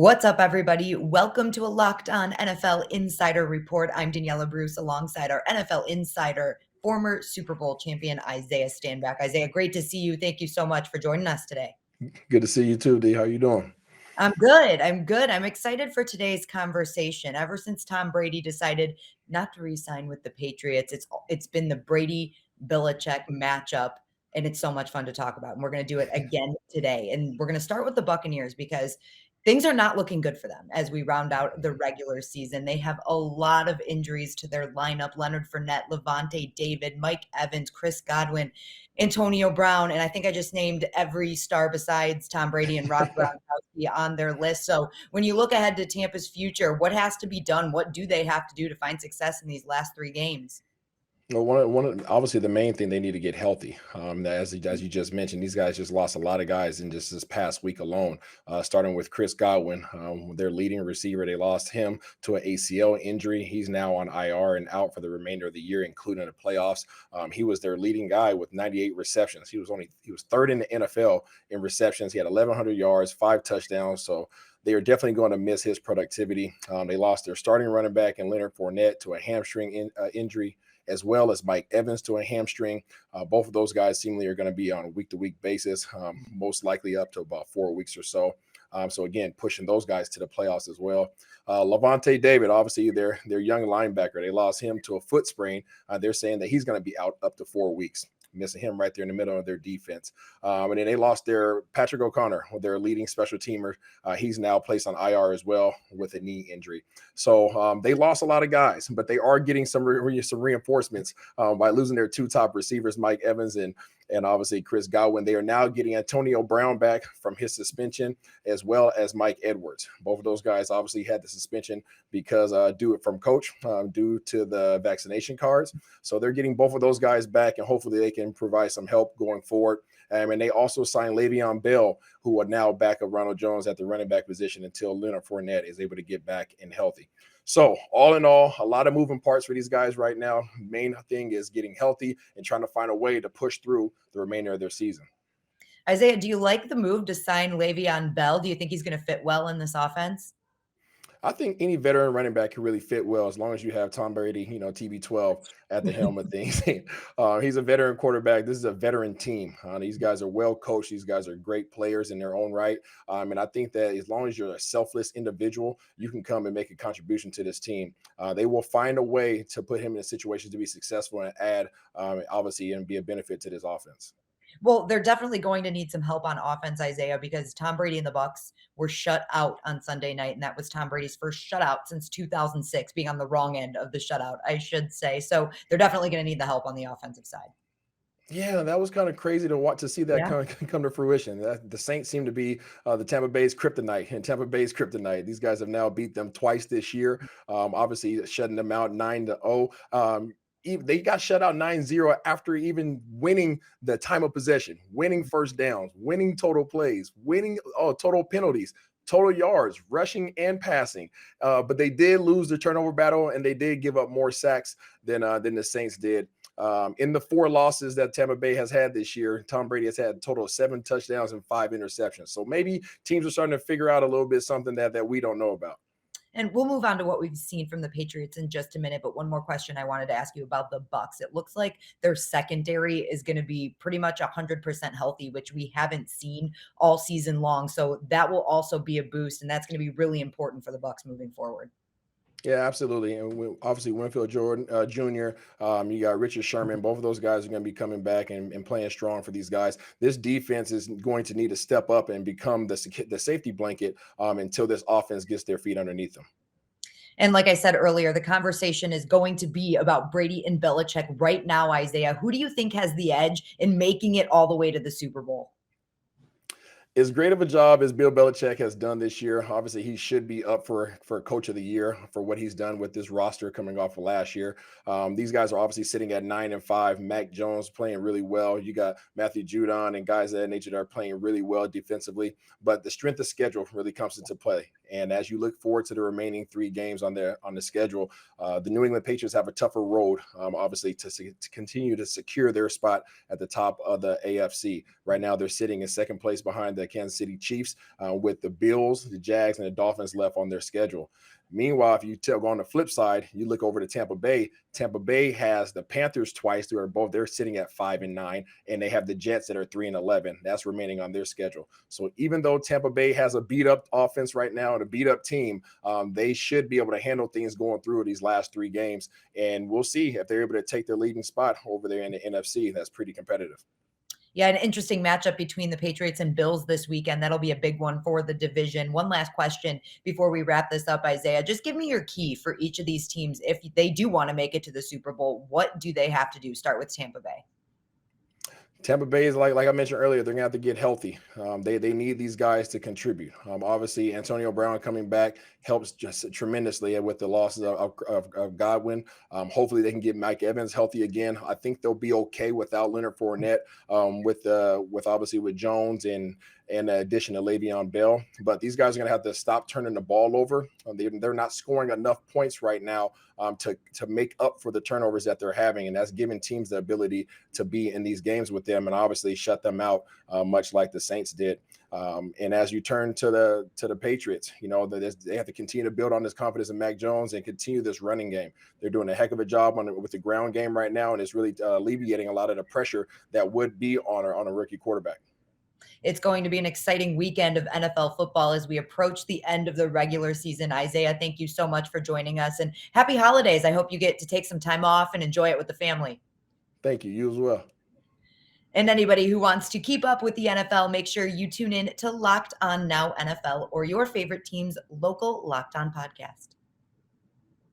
What's up, everybody? Welcome to a Locked On NFL Insider Report. I'm Daniela Bruce alongside our NFL Insider, former Super Bowl champion Isaiah Stanback. Isaiah, great to see you. Thank you so much for joining us today. Good to see you too, D. How you doing? I'm good. I'm excited for today's conversation. Ever since Tom Brady decided not to re-sign with the Patriots, it's been the Brady Belichick matchup, and it's so much fun to talk about. And we're going to do it again today. And we're going to start with the Buccaneers because things are not looking good for them as we round out the regular season. They have a lot of injuries to their lineup. Leonard Fournette, Levante David, Mike Evans, Chris Godwin, Antonio Brown, and I think I just named every star besides Tom Brady and Rob Gronkowski on their list. So when you look ahead to Tampa's future, what has to be done? What do they have to do to find success in these last three games? Well, obviously the main thing they need to get healthy. As you just mentioned, these guys just lost a lot of guys in just this past week alone. Starting with Chris Godwin, their leading receiver, they lost him to an ACL injury. He's now on IR and out for the remainder of the year, including the playoffs. He was their leading guy with 98 receptions. He was third in the NFL in receptions. He had 1,100 yards, 5 touchdowns. So they are definitely going to miss his productivity. They lost their starting running back and Leonard Fournette to a hamstring injury, as well as Mike Evans to a hamstring. Both of those guys seemingly are going to be on a week-to-week basis, most likely up to about 4 weeks or so. So again, pushing those guys to the playoffs as well. Levante David, obviously their young linebacker, they lost him to a foot sprain. They're saying that he's going to be out up to 4 weeks. Missing him right there in the middle of their defense. And then they lost their Patrick O'Connor, their leading special teamer. He's now placed on IR as well with a knee injury. So they lost a lot of guys, but they are getting some reinforcements by losing their 2 top receivers, Mike Evans and obviously Chris Godwin. They are now getting Antonio Brown back from his suspension, as well as Mike Edwards. Both of those guys obviously had the suspension because due to the vaccination cards. So they're getting both of those guys back, and hopefully they can provide some help going forward. And they also signed Le'Veon Bell, who are now back of Ronald Jones at the running back position until Leonard Fournette is able to get back and healthy. So all in all, a lot of moving parts for these guys right now. Main thing is getting healthy and trying to find a way to push through the remainder of their season. Isaiah, do you like the move to sign Le'Veon Bell? Do you think he's going to fit well in this offense? I think any veteran running back can really fit well as long as you have Tom Brady, TB12 at the helm of things. He's a veteran quarterback. This is a veteran team. These guys are well coached. These guys are great players in their own right. And I think that as long as you're a selfless individual, you can come and make a contribution to this team. They will find a way to put him in a situation to be successful and add, obviously, and be a benefit to this offense. Well, they're definitely going to need some help on offense, Isaiah, because Tom Brady and the Bucs were shut out on Sunday night, and that was Tom Brady's first shutout since 2006, being on the wrong end of the shutout, I should say. So they're definitely going to need the help on the offensive side. Yeah, that was kind of crazy to see that Yeah. come to fruition. The Saints seem to be the Tampa Bay's kryptonite, and Tampa Bay's kryptonite. These guys have now beat them twice this year. Obviously, shutting them out 9-0. They got shut out 9-0 after even winning the time of possession, winning first downs, winning total plays, winning total penalties, total yards, rushing and passing. But they did lose the turnover battle, and they did give up more sacks than the Saints did. In the 4 losses that Tampa Bay has had this year, Tom Brady has had a total of 7 touchdowns and 5 interceptions. So maybe teams are starting to figure out a little bit something that we don't know about. And we'll move on to what we've seen from the Patriots in just a minute. But one more question I wanted to ask you about the Bucs. It looks like their secondary is going to be pretty much 100% healthy, which we haven't seen all season long. So that will also be a boost, and that's going to be really important for the Bucs moving forward. Yeah, absolutely. And obviously, Winfield Jordan Jr., you got Richard Sherman. Both of those guys are going to be coming back and playing strong for these guys. This defense is going to need to step up and become the safety blanket until this offense gets their feet underneath them. And like I said earlier, the conversation is going to be about Brady and Belichick right now, Isaiah. Who do you think has the edge in making it all the way to the Super Bowl? As great of a job as Bill Belichick has done this year, obviously he should be up for Coach of the Year for what he's done with this roster coming off of last year. These guys are obviously sitting at 9-5. Mac Jones playing really well. You got Matthew Judon and guys of that nature that are playing really well defensively. But the strength of schedule really comes into play. And as you look forward to the remaining 3 games on the schedule, the New England Patriots have a tougher road, obviously, to continue to secure their spot at the top of the AFC. Right now, they're sitting in second place behind the Kansas City Chiefs, with the Bills, the Jags, and the Dolphins left on their schedule. Meanwhile, if you go on the flip side, you look over to Tampa Bay. Tampa Bay has the Panthers twice. They're sitting at 5-9, and they have the Jets that are 3-11. That's remaining on their schedule. So even though Tampa Bay has a beat up offense right now and a beat up team, they should be able to handle things going through these last 3 games. And we'll see if they're able to take their leading spot over there in the NFC. That's pretty competitive. Yeah, an interesting matchup between the Patriots and Bills this weekend. That'll be a big one for the division. One last question before we wrap this up, Isaiah. Just give me your key for each of these teams. If they do want to make it to the Super Bowl, what do they have to do? Start with Tampa Bay. Tampa Bay is like I mentioned earlier, they're gonna have to get healthy. They need these guys to contribute. Obviously, Antonio Brown coming back helps just tremendously with the losses of Godwin. Hopefully, they can get Mike Evans healthy again. I think they'll be okay without Leonard Fournette, with obviously with Jones and the addition of Le'Veon Bell. But these guys are going to have to stop turning the ball over. They're not scoring enough points right now to make up for the turnovers that they're having, and that's giving teams the ability to be in these games with them and obviously shut them out, much like the Saints did. And as you turn to the Patriots, they have to continue to build on this confidence in Mac Jones and continue this running game. They're doing a heck of a job with the ground game right now, and it's really alleviating a lot of the pressure that would be on a rookie quarterback. It's going to be an exciting weekend of NFL football as we approach the end of the regular season. Isaiah, thank you so much for joining us, and happy holidays. I hope you get to take some time off and enjoy it with the family. Thank you. You as well. And anybody who wants to keep up with the NFL, make sure you tune in to Locked On Now NFL or your favorite team's local Locked On podcast.